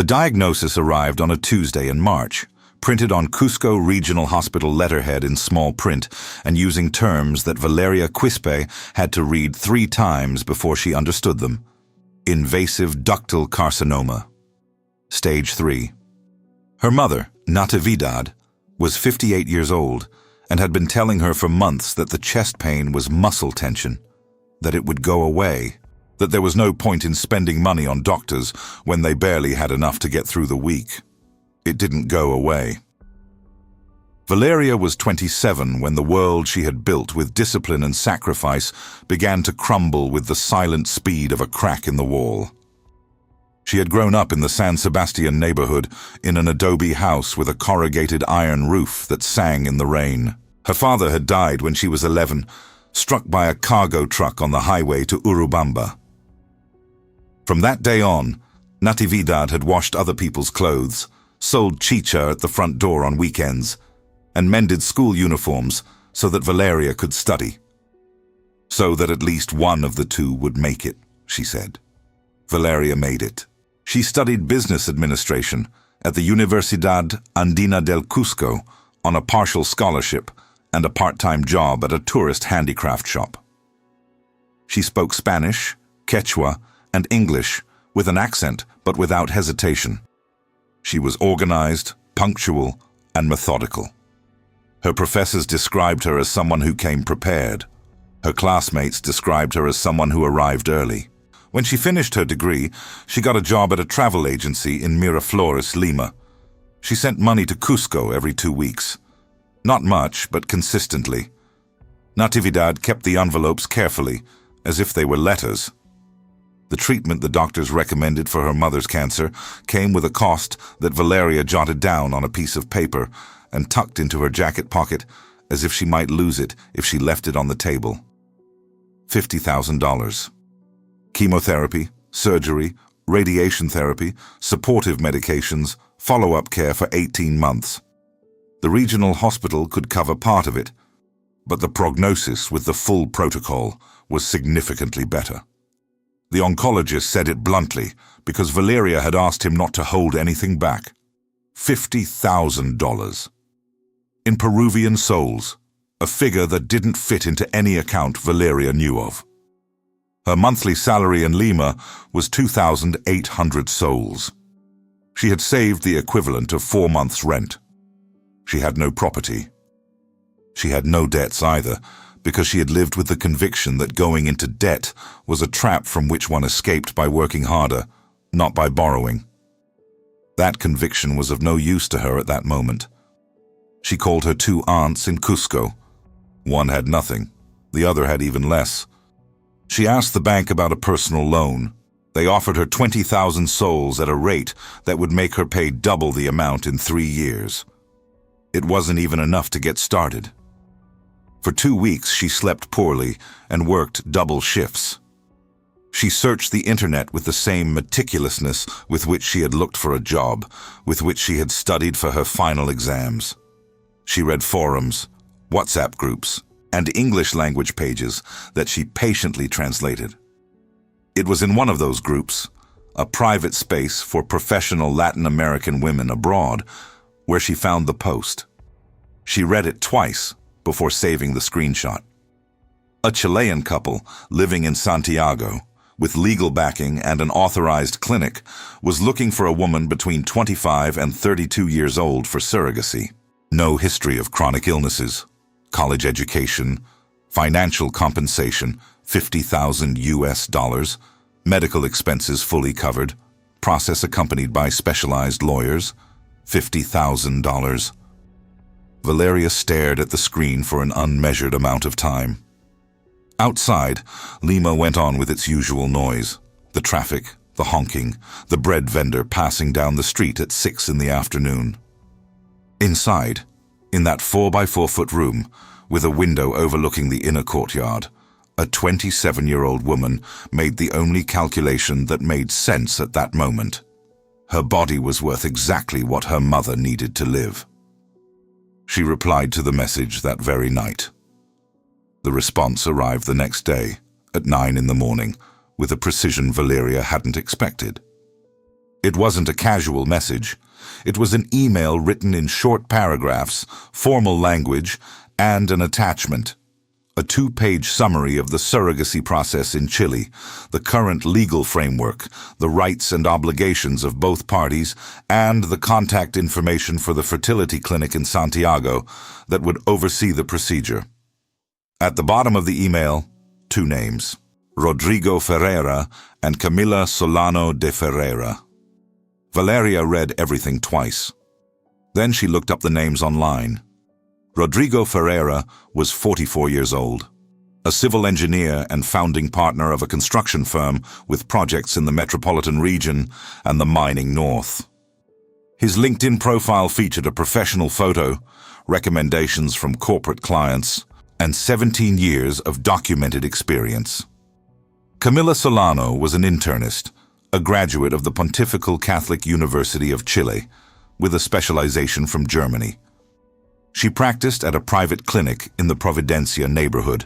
The diagnosis arrived on a Tuesday in March, printed on Cusco Regional Hospital letterhead in small print and using terms that Valeria Quispe had to read 3 times before she understood them. Invasive ductal carcinoma. Stage 3. Her mother, Natividad, was 58 years old and had been telling her for months that the chest pain was muscle tension, that it would go away, that there was no point in spending money on doctors when they barely had enough to get through the week. It didn't go away. Valeria was 27 when the world she had built with discipline and sacrifice began to crumble with the silent speed of a crack in the wall. She had grown up in the San Sebastian neighborhood in an adobe house with a corrugated iron roof that sang in the rain. Her father had died when she was 11, struck by a cargo truck on the highway to Urubamba. From that day on, Natividad had washed other people's clothes, sold chicha at the front door on weekends, and mended school uniforms so that Valeria could study. So that at least one of the two would make it, she said. Valeria made it. She studied business administration at the Universidad Andina del Cusco on a partial scholarship and a part-time job at a tourist handicraft shop. She spoke Spanish, Quechua, and English with an accent but without hesitation. She was organized, punctual, and methodical. Her professors described her as someone who came prepared. Her classmates described her as someone who arrived early. When she finished her degree, she got a job at a travel agency in Miraflores, Lima. She sent money to Cusco every 2 weeks. Not much, but consistently. Natividad kept the envelopes carefully, as if they were letters. The treatment the doctors recommended for her mother's cancer came with a cost that Valeria jotted down on a piece of paper and tucked into her jacket pocket as if she might lose it if she left it on the table. $50,000. Chemotherapy, surgery, radiation therapy, supportive medications, follow-up care for 18 months. The regional hospital could cover part of it, but the prognosis with the full protocol was significantly better. The oncologist said it bluntly because Valeria had asked him not to hold anything back. $50,000. In Peruvian sols, a figure that didn't fit into any account Valeria knew of. Her monthly salary in Lima was 2,800 sols. She had saved the equivalent of 4 months' rent. She had no property. She had no debts either, because she had lived with the conviction that going into debt was a trap from which one escaped by working harder, not by borrowing. That conviction was of no use to her at that moment. She called her 2 aunts in Cusco. One had nothing, the other had even less. She asked the bank about a personal loan. They offered her 20,000 sols at a rate that would make her pay double the amount in 3 years. It wasn't even enough to get started. For 2 weeks, she slept poorly and worked double shifts. She searched the internet with the same meticulousness with which she had looked for a job, with which she had studied for her final exams. She read forums, WhatsApp groups, and English language pages that she patiently translated. It was in one of those groups, a private space for professional Latin American women abroad, where she found the post. She read it twice before saving the screenshot. A Chilean couple living in Santiago, with legal backing and an authorized clinic, was looking for a woman between 25 and 32 years old for surrogacy. No history of chronic illnesses, college education, financial compensation, $50,000, medical expenses fully covered, process accompanied by specialized lawyers, $50,000. Valeria stared at the screen for an unmeasured amount of time. Outside, Lima went on with its usual noise. The traffic, the honking, the bread vendor passing down the street at 6 in the afternoon. Inside, in that 4-by-4-foot room, with a window overlooking the inner courtyard, a 27-year-old woman made the only calculation that made sense at that moment. Her body was worth exactly what her mother needed to live. She replied to the message that very night. The response arrived the next day, at 9 in the morning, with a precision Valeria hadn't expected. It wasn't a casual message. It was an email written in short paragraphs, formal language, and an attachment. A 2-page summary of the surrogacy process in Chile, the current legal framework, the rights and obligations of both parties, and the contact information for the fertility clinic in Santiago that would oversee the procedure. At the bottom of the email, 2 names, Rodrigo Ferreira and Camila Solano de Ferreira. Valeria read everything twice. Then she looked up the names online. Rodrigo Ferreira was 44 years old, a civil engineer and founding partner of a construction firm with projects in the metropolitan region and the mining north. His LinkedIn profile featured a professional photo, recommendations from corporate clients, and 17 years of documented experience. Camila Solano was an internist, a graduate of the Pontifical Catholic University of Chile, with a specialization from Germany. She practiced at a private clinic in the Providencia neighborhood.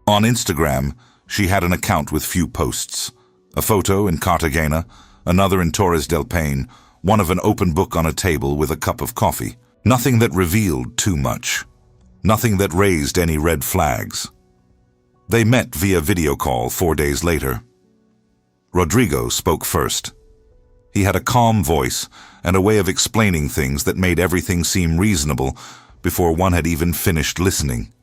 On Instagram, she had an account with few posts, a photo in Cartagena, another in Torres del Paine, one of an open book on a table with a cup of coffee. Nothing that revealed too much. Nothing that raised any red flags. They met via video call 4 days later. Rodrigo spoke first. He had a calm voice and a way of explaining things that made everything seem reasonable before one had even finished listening.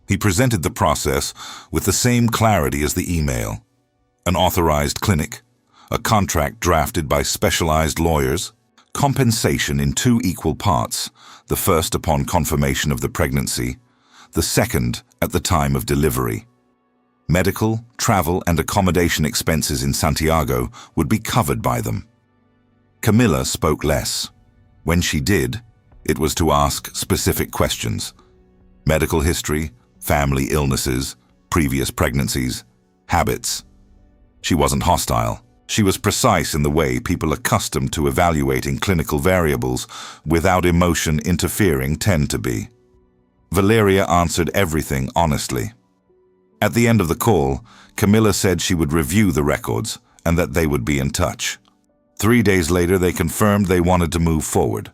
He presented the process with the same clarity as the email. An authorized clinic, a contract drafted by specialized lawyers, compensation in 2 equal parts, the first upon confirmation of the pregnancy, the second at the time of delivery. Medical, travel, and accommodation expenses in Santiago would be covered by them. Camila spoke less. When she did, it was to ask specific questions. Medical history, family illnesses, previous pregnancies, habits. She wasn't hostile. She was precise in the way people accustomed to evaluating clinical variables without emotion interfering tend to be. Valeria answered everything honestly. At the end of the call, Camila said she would review the records and that they would be in touch. 3 days later, they confirmed they wanted to move forward.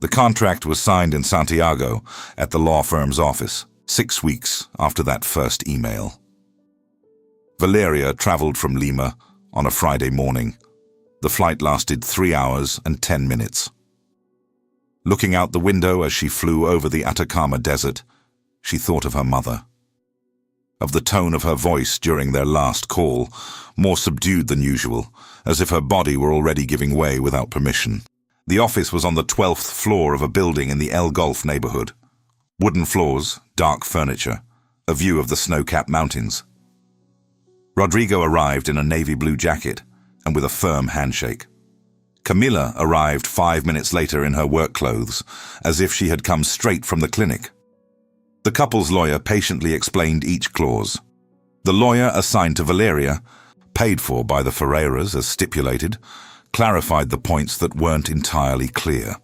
The contract was signed in Santiago at the law firm's office, 6 weeks after that first email. Valeria traveled from Lima on a Friday morning. The flight lasted 3 hours and 10 minutes. Looking out the window as she flew over the Atacama Desert, she thought of her mother. Of the tone of her voice during their last call, more subdued than usual, as if her body were already giving way without permission. The office was on the 12th floor of a building in the El Golf neighborhood. Wooden floors, dark furniture, a view of the snow-capped mountains. Rodrigo arrived in a navy blue jacket and with a firm handshake. Camila arrived 5 minutes later in her work clothes, as if she had come straight from the clinic. The couple's lawyer patiently explained each clause. The lawyer assigned to Valeria, paid for by the Ferreiras as stipulated, clarified the points that weren't entirely clear.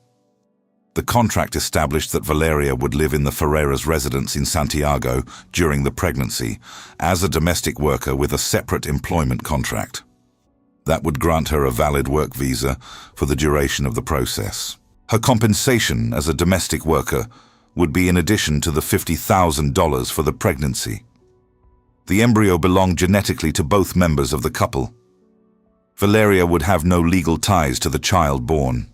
The contract established that Valeria would live in the Ferreiras' residence in Santiago during the pregnancy as a domestic worker with a separate employment contract. That would grant her a valid work visa for the duration of the process. Her compensation as a domestic worker would be in addition to the $50,000 for the pregnancy. The embryo belonged genetically to both members of the couple. Valeria would have no legal ties to the child born.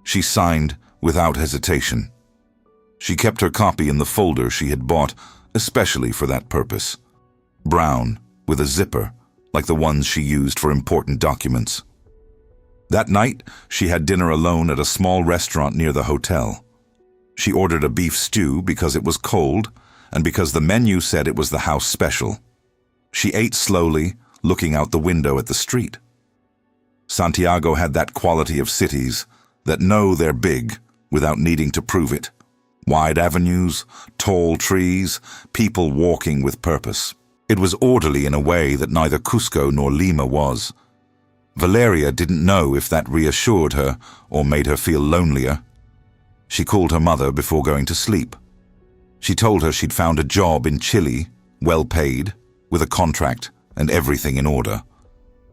She signed without hesitation. She kept her copy in the folder she had bought especially for that purpose. Brown, with a zipper, like the ones she used for important documents. That night, she had dinner alone at a small restaurant near the hotel. She ordered a beef stew because it was cold and because the menu said it was the house special. She ate slowly, looking out the window at the street. Santiago had that quality of cities that know they're big without needing to prove it. Wide avenues, tall trees, people walking with purpose. It was orderly in a way that neither Cusco nor Lima was. Valeria didn't know if that reassured her or made her feel lonelier. She called her mother before going to sleep. She told her she'd found a job in Chile, well paid, with a contract and everything in order.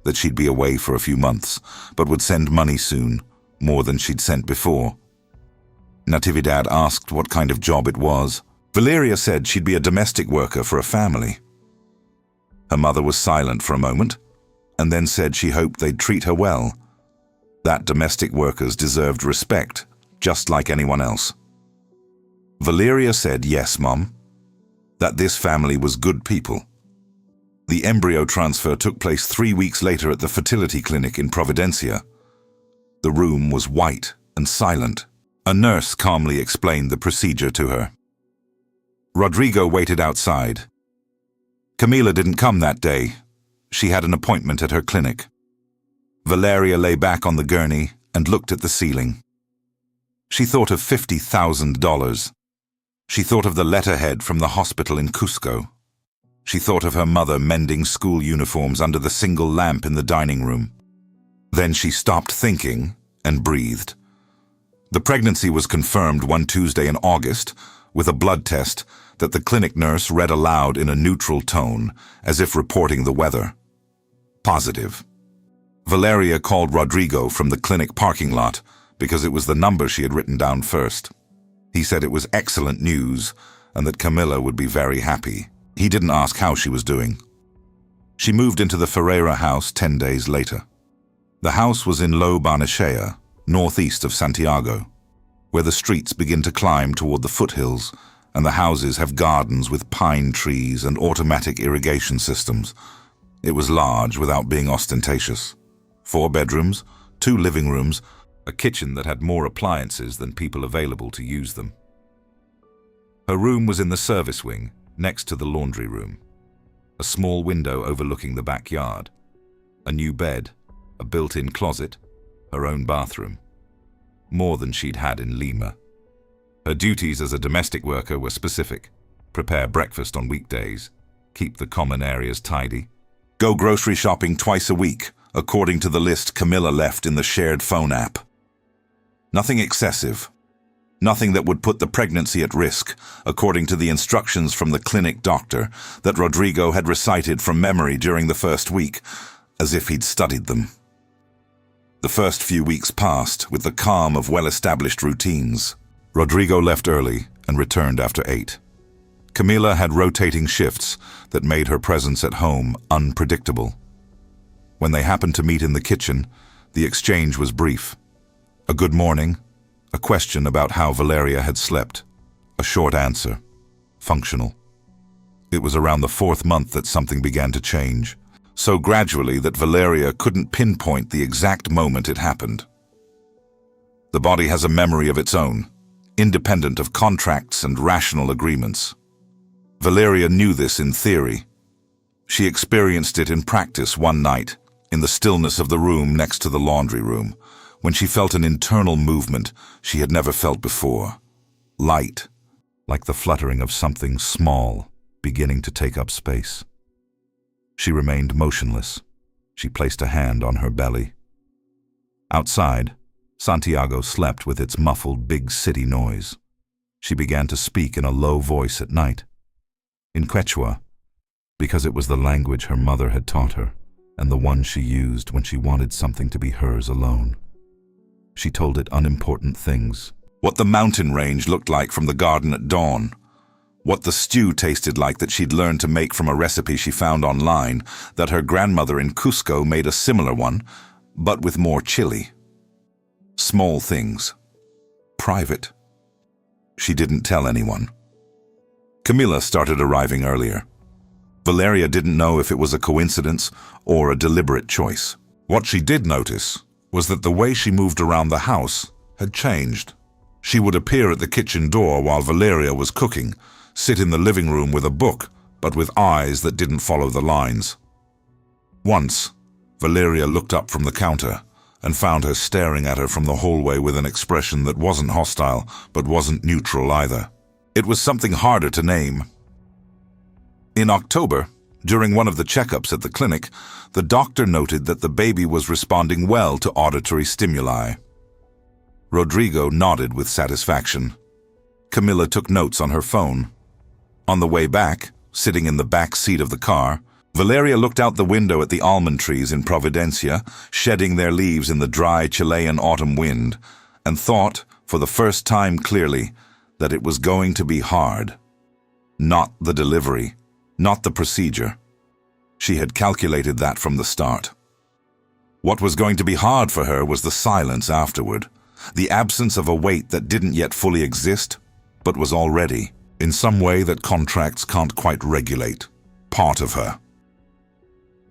that she'd be away for a few months, but would send money soon, more than she'd sent before. Natividad asked what kind of job it was. Valeria said she'd be a domestic worker for a family. Her mother was silent for a moment, and then said she hoped they'd treat her well. That domestic workers deserved respect, just like anyone else. Valeria said yes, Mom, that this family was good people. The embryo transfer took place 3 weeks later at the fertility clinic in Providencia. The room was white and silent. A nurse calmly explained the procedure to her. Rodrigo waited outside. Camila didn't come that day. She had an appointment at her clinic. Valeria lay back on the gurney and looked at the ceiling. She thought of $50,000. She thought of the letterhead from the hospital in Cusco. She thought of her mother mending school uniforms under the single lamp in the dining room. Then she stopped thinking and breathed. The pregnancy was confirmed one Tuesday in August with a blood test that the clinic nurse read aloud in a neutral tone, as if reporting the weather. Positive. Valeria called Rodrigo from the clinic parking lot because it was the number she had written down first. He said it was excellent news and that Camila would be very happy. He didn't ask how she was doing. She moved into the Ferreira house 10 days later. The house was in Lo Barnechea, northeast of Santiago, where the streets begin to climb toward the foothills and the houses have gardens with pine trees and automatic irrigation systems. It was large without being ostentatious. 4 bedrooms, 2 living rooms, a kitchen that had more appliances than people available to use them. Her room was in the service wing, next to the laundry room. A small window overlooking the backyard. A new bed, a built-in closet, her own bathroom. More than she'd had in Lima. Her duties as a domestic worker were specific. Prepare breakfast on weekdays. Keep the common areas tidy. Go grocery shopping twice a week, according to the list Camila left in the shared phone app. Nothing excessive. Nothing that would put the pregnancy at risk, according to the instructions from the clinic doctor that Rodrigo had recited from memory during the first week, as if he'd studied them. The first few weeks passed with the calm of well-established routines. Rodrigo left early and returned after 8. Camila had rotating shifts that made her presence at home unpredictable. When they happened to meet in the kitchen, the exchange was brief. A good morning, a question about how Valeria had slept, a short answer, functional. It was around the 4th month that something began to change, so gradually that Valeria couldn't pinpoint the exact moment it happened. The body has a memory of its own, independent of contracts and rational agreements. Valeria knew this in theory. She experienced it in practice one night, in the stillness of the room next to the laundry room, when she felt an internal movement she had never felt before. Light, like the fluttering of something small, beginning to take up space. She remained motionless. She placed a hand on her belly. Outside, Santiago slept with its muffled big city noise. She began to speak in a low voice at night, in Quechua, because it was the language her mother had taught her, and the one she used when she wanted something to be hers alone. She told it unimportant things. What the mountain range looked like from the garden at dawn. What the stew tasted like that she'd learned to make from a recipe she found online, that her grandmother in Cusco made a similar one, but with more chili. Small things. Private. She didn't tell anyone. Camila started arriving earlier. Valeria didn't know if it was a coincidence or a deliberate choice. What she did notice was that the way she moved around the house had changed. She would appear at the kitchen door while Valeria was cooking, sit in the living room with a book, but with eyes that didn't follow the lines. Once, Valeria looked up from the counter and found her staring at her from the hallway with an expression that wasn't hostile, but wasn't neutral either. It was something harder to name. In October, during one of the checkups at the clinic, the doctor noted that the baby was responding well to auditory stimuli. Rodrigo nodded with satisfaction. Camila took notes on her phone. On the way back, sitting in the back seat of the car, Valeria looked out the window at the almond trees in Providencia, shedding their leaves in the dry Chilean autumn wind, and thought, for the first time clearly, that it was going to be hard. Not the delivery, not the procedure. She had calculated that from the start. What was going to be hard for her was the silence afterward, the absence of a weight that didn't yet fully exist, but was already, in some way that contracts can't quite regulate, part of her.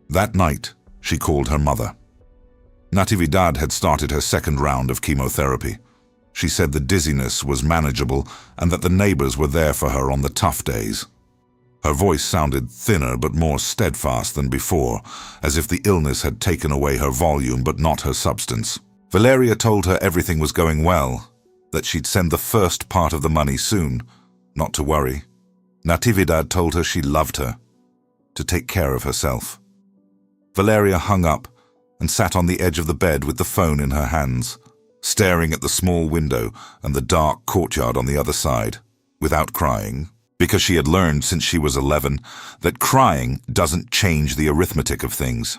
That night, she called her mother. Natividad had started her second round of chemotherapy. She said the dizziness was manageable and that the neighbors were there for her on the tough days. Her voice sounded thinner but more steadfast than before, as if the illness had taken away her volume but not her substance. Valeria told her everything was going well, that she'd send the first part of the money soon, not to worry. Natividad told her she loved her, to take care of herself. Valeria hung up and sat on the edge of the bed with the phone in her hands, staring at the small window and the dark courtyard on the other side, without crying, because she had learned since she was 11 that crying doesn't change the arithmetic of things.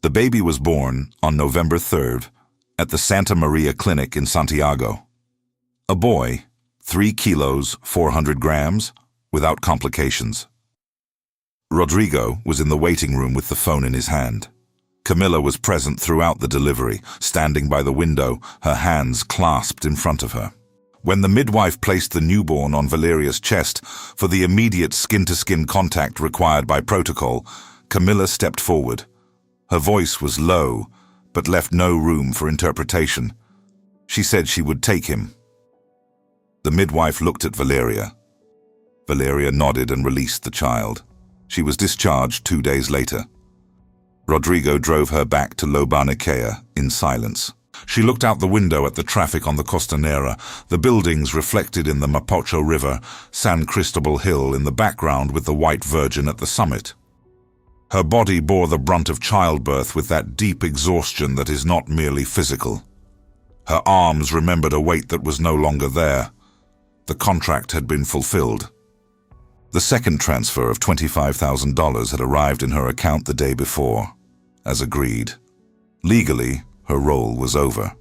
The baby was born on November 3rd at the Santa Maria Clinic in Santiago. A boy, 3 kilos, 400 grams, without complications. Rodrigo was in the waiting room with the phone in his hand. Camilla was present throughout the delivery, standing by the window, her hands clasped in front of her. When the midwife placed the newborn on Valeria's chest for the immediate skin-to-skin contact required by protocol, Camilla stepped forward. Her voice was low, but left no room for interpretation. She said she would take him. The midwife looked at Valeria. Valeria nodded and released the child. She was discharged 2 days later. Rodrigo drove her back to Lobanikea in silence. She looked out the window at the traffic on the Costanera, the buildings reflected in the Mapocho River, San Cristobal Hill in the background with the White Virgin at the summit. Her body bore the brunt of childbirth with that deep exhaustion that is not merely physical. Her arms remembered a weight that was no longer there. The contract had been fulfilled. The second transfer of $25,000 had arrived in her account the day before, as agreed. Legally, her role was over,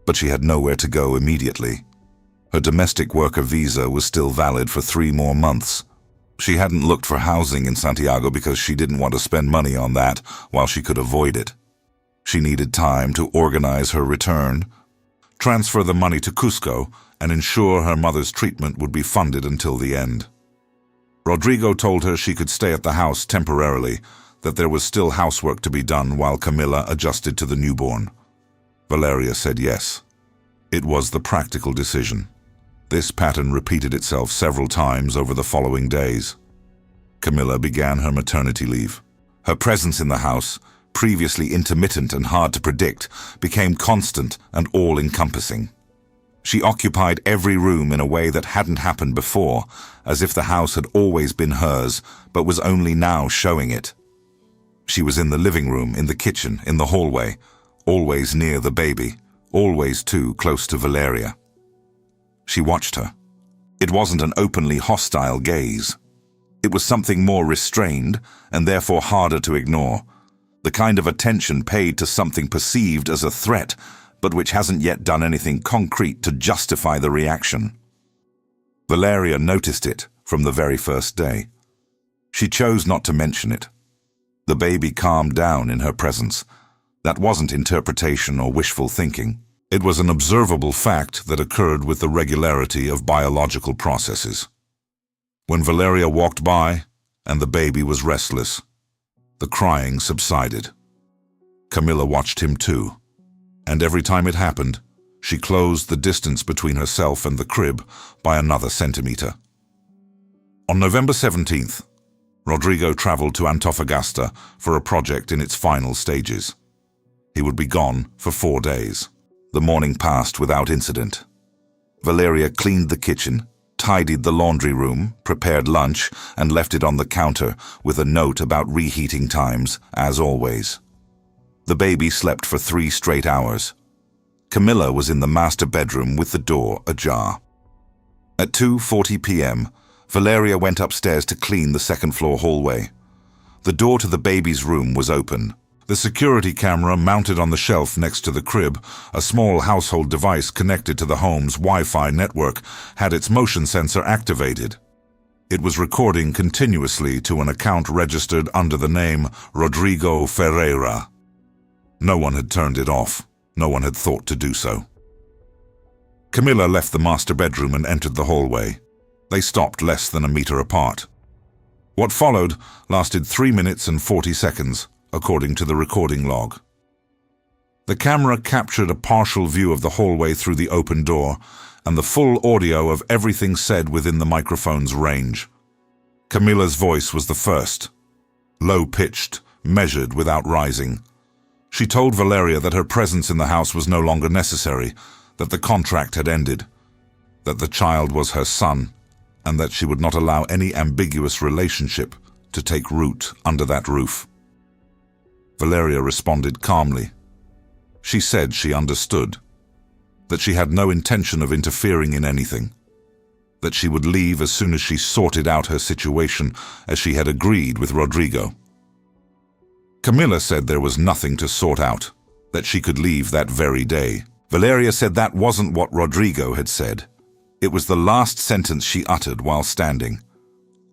but she had nowhere to go immediately. Her domestic worker visa was still valid for 3 more months. She hadn't looked for housing in Santiago because she didn't want to spend money on that while she could avoid it. She needed time to organize her return, transfer the money to Cusco, and ensure her mother's treatment would be funded until the end. Rodrigo told her she could stay at the house temporarily, that there was still housework to be done while Camilla adjusted to the newborn. Valeria said yes. It was the practical decision. This pattern repeated itself several times over the following days. Camilla began her maternity leave. Her presence in the house, previously intermittent and hard to predict, became constant and all-encompassing. She occupied every room in a way that hadn't happened before, as if the house had always been hers, but was only now showing it. She was in the living room, in the kitchen, in the hallway, always near the baby, always too close to Valeria. She watched her. It wasn't an openly hostile gaze. It was something more restrained, and therefore harder to ignore. The kind of attention paid to something perceived as a threat, but which hasn't yet done anything concrete to justify the reaction. Valeria noticed it from the very first day. She chose not to mention it. The baby calmed down in her presence. That wasn't interpretation or wishful thinking. It was an observable fact that occurred with the regularity of biological processes. When Valeria walked by and the baby was restless, the crying subsided. Camilla watched him too. And every time it happened, she closed the distance between herself and the crib by another centimeter. On November 17th, Rodrigo traveled to Antofagasta for a project in its final stages. He would be gone for 4 days. The morning passed without incident. Valeria cleaned the kitchen, tidied the laundry room, prepared lunch, and left it on the counter with a note about reheating times, as always. The baby slept for 3 straight hours. Camilla was in the master bedroom with the door ajar. At 2:40 p.m., Valeria went upstairs to clean the second-floor hallway. The door to the baby's room was open. The security camera mounted on the shelf next to the crib, a small household device connected to the home's Wi-Fi network, had its motion sensor activated. It was recording continuously to an account registered under the name Rodrigo Ferreira. No one had turned it off. No one had thought to do so. Camilla left the master bedroom and entered the hallway. They stopped less than a meter apart. What followed lasted 3 minutes and 40 seconds, according to the recording log. The camera captured a partial view of the hallway through the open door and the full audio of everything said within the microphone's range. Camilla's voice was the first, low-pitched, measured without rising. She told Valeria that her presence in the house was no longer necessary, that the contract had ended, that the child was her son, and that she would not allow any ambiguous relationship to take root under that roof. Valeria responded calmly. She said she understood, that she had no intention of interfering in anything, that she would leave as soon as she sorted out her situation, as she had agreed with Rodrigo. Camilla said there was nothing to sort out, that she could leave that very day. Valeria said that wasn't what Rodrigo had said. It was the last sentence she uttered while standing.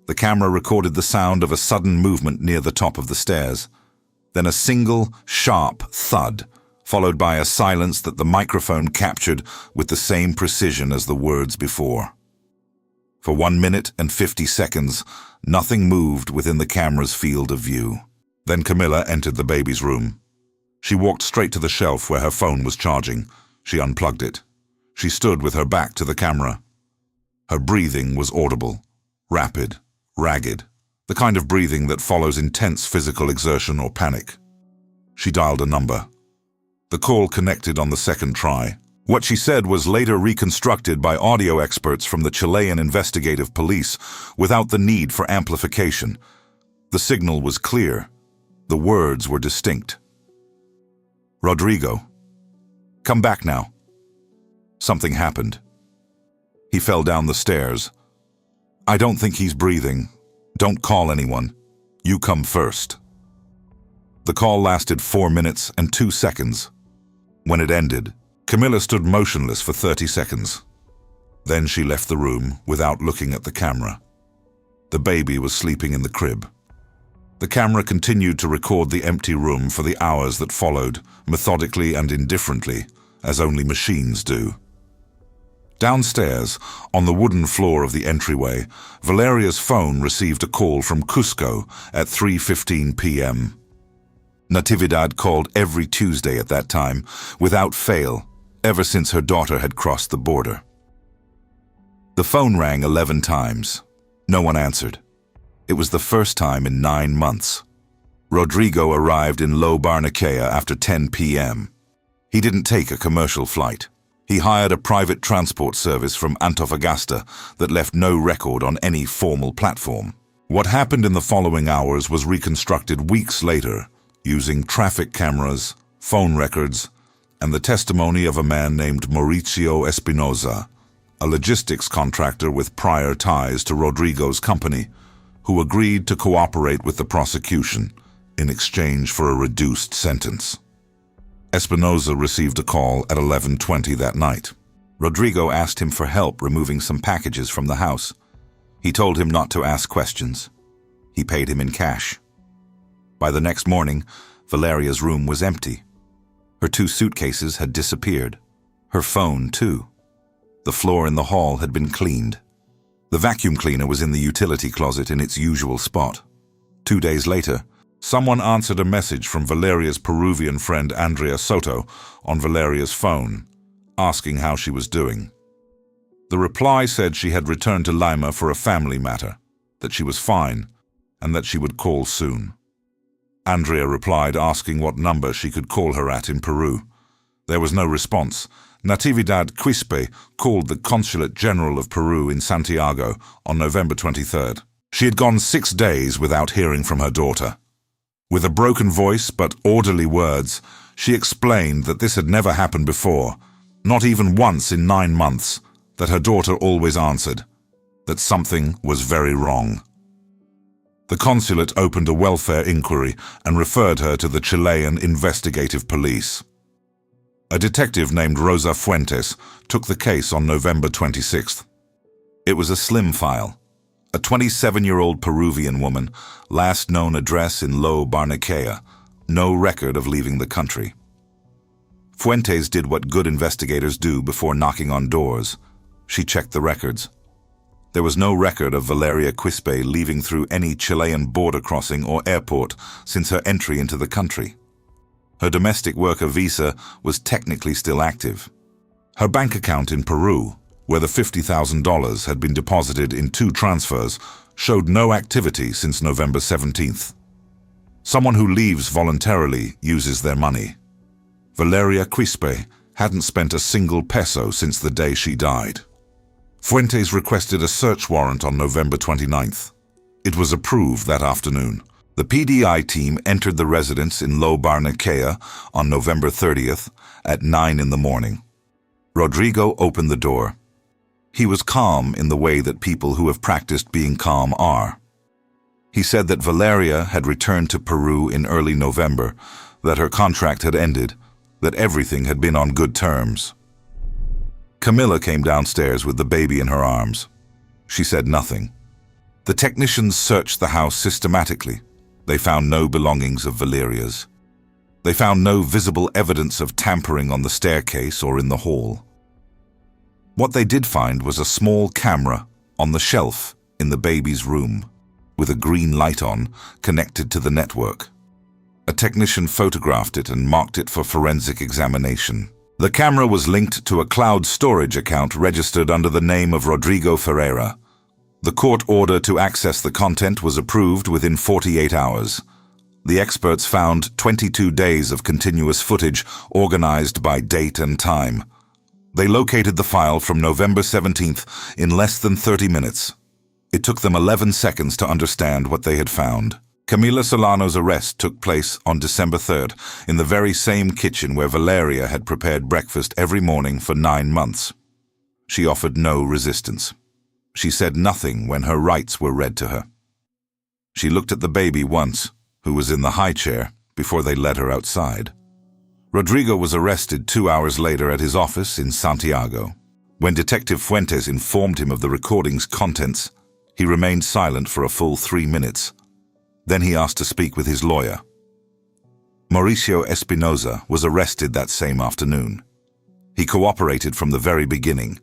The camera recorded the sound of a sudden movement near the top of the stairs. Then a single, sharp thud, followed by a silence that the microphone captured with the same precision as the words before. For 1 minute and 50 seconds, nothing moved within the camera's field of view. Then Camilla entered the baby's room. She walked straight to the shelf where her phone was charging. She unplugged it. She stood with her back to the camera. Her breathing was audible, rapid, ragged. The kind of breathing that follows intense physical exertion or panic. She dialed a number. The call connected on the second try. What she said was later reconstructed by audio experts from the Chilean investigative police without the need for amplification. The signal was clear. The words were distinct. "Rodrigo, come back now." Something happened. He fell down the stairs. "I don't think he's breathing. Don't call anyone. You come first." The call lasted 4 minutes and 2 seconds. When it ended, Camilla stood motionless for 30 seconds. Then she left the room without looking at the camera. The baby was sleeping in the crib. The camera continued to record the empty room for the hours that followed, methodically and indifferently, as only machines do. Downstairs, on the wooden floor of the entryway, Valeria's phone received a call from Cusco at 3:15 p.m. Natividad called every Tuesday at that time, without fail, ever since her daughter had crossed the border. The phone rang 11 times. No one answered. It was the first time in 9 months. Rodrigo arrived in Lo Barnechea after 10 p.m. He didn't take a commercial flight. He hired a private transport service from Antofagasta that left no record on any formal platform. What happened in the following hours was reconstructed weeks later, using traffic cameras, phone records, and the testimony of a man named Mauricio Espinoza, a logistics contractor with prior ties to Rodrigo's company, who agreed to cooperate with the prosecution in exchange for a reduced sentence. Espinoza received a call at 11:20 that night. Rodrigo asked him for help removing some packages from the house. He told him not to ask questions. He paid him in cash. By the next morning, Valeria's room was empty. Her 2 suitcases had disappeared. Her phone, too. The floor in the hall had been cleaned. The vacuum cleaner was in the utility closet in its usual spot. 2 days later, someone answered a message from Valeria's Peruvian friend Andrea Soto on Valeria's phone, asking how she was doing. The reply said she had returned to Lima for a family matter, that she was fine, and that she would call soon. Andrea replied asking what number she could call her at in Peru. There was no response. Natividad Quispe called the Consulate General of Peru in Santiago on November 23rd. She had gone 6 days without hearing from her daughter. With a broken voice but orderly words, she explained that this had never happened before, not even once in 9 months, that her daughter always answered, that something was very wrong. The consulate opened a welfare inquiry and referred her to the Chilean investigative police. A detective named Rosa Fuentes took the case on November 26th. It was a slim file. A 27-year-old Peruvian woman, last known address in Lo Barnechea, no record of leaving the country. Fuentes did what good investigators do before knocking on doors. She checked the records. There was no record of Valeria Quispe leaving through any Chilean border crossing or airport since her entry into the country. Her domestic worker visa was technically still active. Her bank account in Peru, where the $50,000 had been deposited in 2 transfers, showed no activity since November 17th. Someone who leaves voluntarily uses their money. Valeria Quispe hadn't spent a single peso since the day she died. Fuentes requested a search warrant on November 29th. It was approved that afternoon. The PDI team entered the residence in Lo Barnechea on November 30th at 9 in the morning. Rodrigo opened the door. He was calm in the way that people who have practiced being calm are. He said that Valeria had returned to Peru in early November, that her contract had ended, that everything had been on good terms. Camilla came downstairs with the baby in her arms. She said nothing. The technicians searched the house systematically. They found no belongings of Valeria's. They found no visible evidence of tampering on the staircase or in the hall. What they did find was a small camera on the shelf in the baby's room, with a green light on, connected to the network. A technician photographed it and marked it for forensic examination. The camera was linked to a cloud storage account registered under the name of Rodrigo Ferreira. The court order to access the content was approved within 48 hours. The experts found 22 days of continuous footage organized by date and time. They located the file from November 17th in less than 30 minutes. It took them 11 seconds to understand what they had found. Camila Solano's arrest took place on December 3rd in the very same kitchen where Valeria had prepared breakfast every morning for 9 months. She offered no resistance. She said nothing when her rights were read to her. She looked at the baby once, who was in the high chair, before they led her outside. Rodrigo was arrested 2 hours later at his office in Santiago. When Detective Fuentes informed him of the recording's contents, he remained silent for a full 3 minutes. Then he asked to speak with his lawyer. Mauricio Espinosa was arrested that same afternoon. He cooperated from the very beginning.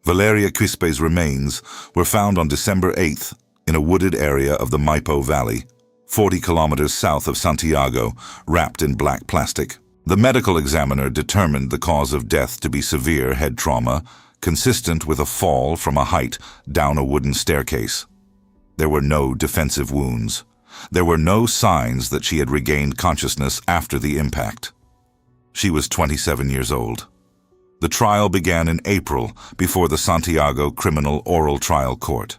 Valeria Quispe's remains were found on December 8th in a wooded area of the Maipo Valley, 40 kilometers south of Santiago, wrapped in black plastic. The medical examiner determined the cause of death to be severe head trauma, consistent with a fall from a height down a wooden staircase. There were no defensive wounds. There were no signs that she had regained consciousness after the impact. She was 27 years old. The trial began in April before the Santiago Criminal Oral Trial Court.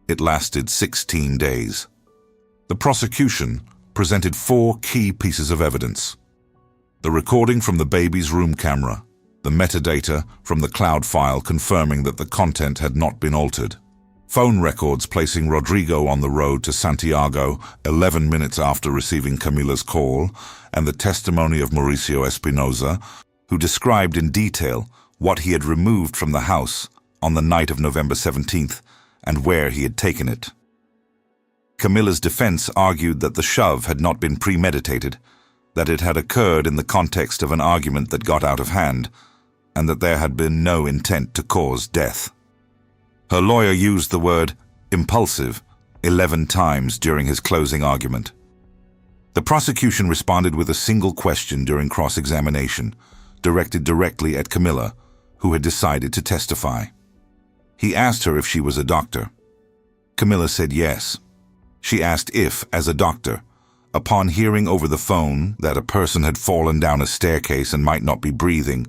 It lasted 16 days. The prosecution presented 4 key pieces of evidence: the recording from the baby's room camera, the metadata from the cloud file confirming that the content had not been altered, phone records placing Rodrigo on the road to Santiago 11 minutes after receiving Camila's call, and the testimony of Mauricio Espinosa, who described in detail what he had removed from the house on the night of November 17th and where he had taken it. Camila's defense argued that the shove had not been premeditated, that it had occurred in the context of an argument that got out of hand, and that there had been no intent to cause death. Her lawyer used the word impulsive 11 times during his closing argument. The prosecution responded with a single question during cross-examination, directed directly at Camila, who had decided to testify. He asked her if she was a doctor. Camila said yes. She asked if, as a doctor, upon hearing over the phone that a person had fallen down a staircase and might not be breathing,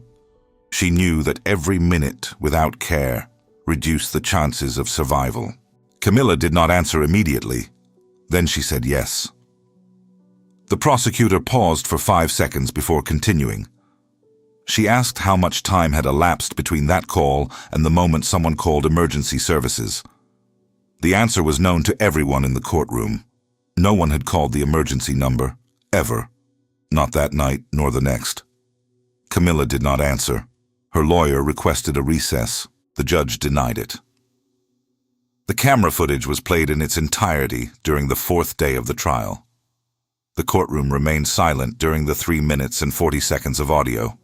she knew that every minute without care reduced the chances of survival. Camila did not answer immediately. Then she said yes. The prosecutor paused for 5 seconds before continuing. She asked how much time had elapsed between that call and the moment someone called emergency services. The answer was known to everyone in the courtroom. No one had called the emergency number, ever. Not that night, nor the next. Camilla did not answer. Her lawyer requested a recess. The judge denied it. The camera footage was played in its entirety during the fourth day of the trial. The courtroom remained silent during the 3 minutes and 40 seconds of audio.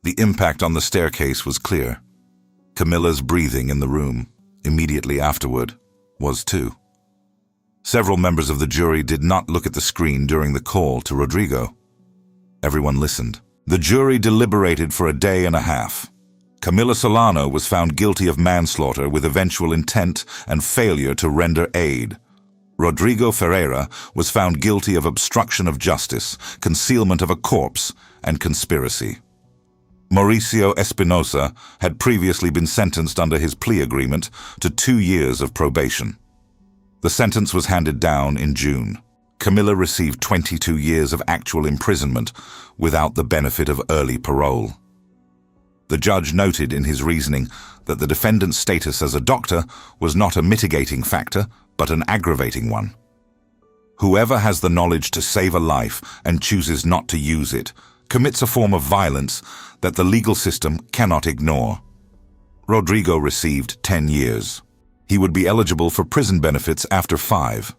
The impact on the staircase was clear. Camilla's breathing in the room, immediately afterward, was too. Several members of the jury did not look at the screen during the call to Rodrigo. Everyone listened. The jury deliberated for a day and a half. Camilla Solano was found guilty of manslaughter with eventual intent and failure to render aid. Rodrigo Ferreira was found guilty of obstruction of justice, concealment of a corpse, and conspiracy. Mauricio Espinosa had previously been sentenced under his plea agreement to 2 years of probation. The sentence was handed down in June. Camilla received 22 years of actual imprisonment without the benefit of early parole. The judge noted in his reasoning that the defendant's status as a doctor was not a mitigating factor, but an aggravating one. Whoever has the knowledge to save a life and chooses not to use it commits a form of violence that the legal system cannot ignore. Rodrigo received 10 years. He would be eligible for prison benefits after 5.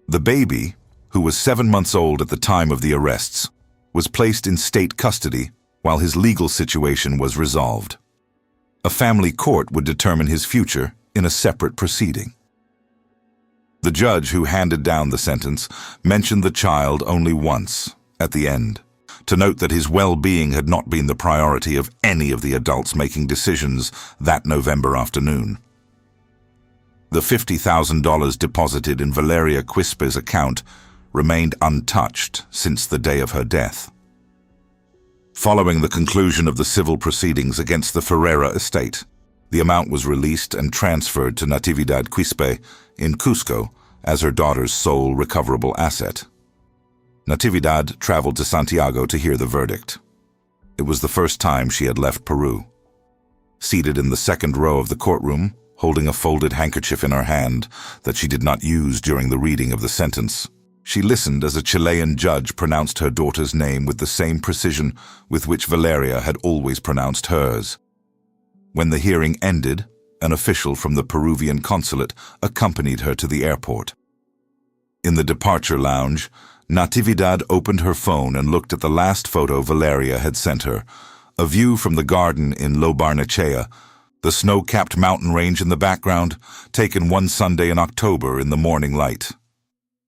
The baby, who was 7 months old at the time of the arrests, was placed in state custody while his legal situation was resolved. A family court would determine his future in a separate proceeding. The judge who handed down the sentence mentioned the child only once, at the end, to note that his well-being had not been the priority of any of the adults making decisions that November afternoon. The $50,000 deposited in Valeria Quispe's account remained untouched since the day of her death. Following the conclusion of the civil proceedings against the Ferreira estate, the amount was released and transferred to Natividad Quispe in Cusco as her daughter's sole recoverable asset. Natividad traveled to Santiago to hear the verdict. It was the first time she had left Peru. Seated in the second row of the courtroom, holding a folded handkerchief in her hand that she did not use during the reading of the sentence, she listened as a Chilean judge pronounced her daughter's name with the same precision with which Valeria had always pronounced hers. When the hearing ended, an official from the Peruvian consulate accompanied her to the airport. In the departure lounge, Natividad opened her phone and looked at the last photo Valeria had sent her, a view from the garden in Lo Barnechea, the snow-capped mountain range in the background, taken one Sunday in October in the morning light.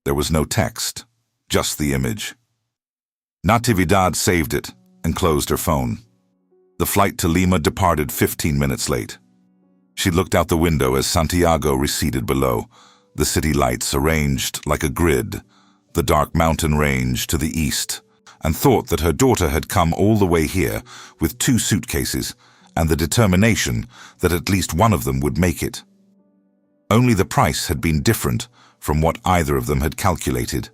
There was no text, just the image. Natividad saved it and closed her phone. The flight to Lima departed 15 minutes late. She looked out the window as Santiago receded below, the city lights arranged like a grid, the dark mountain range to the east, and thought that her daughter had come all the way here with 2 suitcases and the determination that at least one of them would make it. Only the price had been different from what either of them had calculated.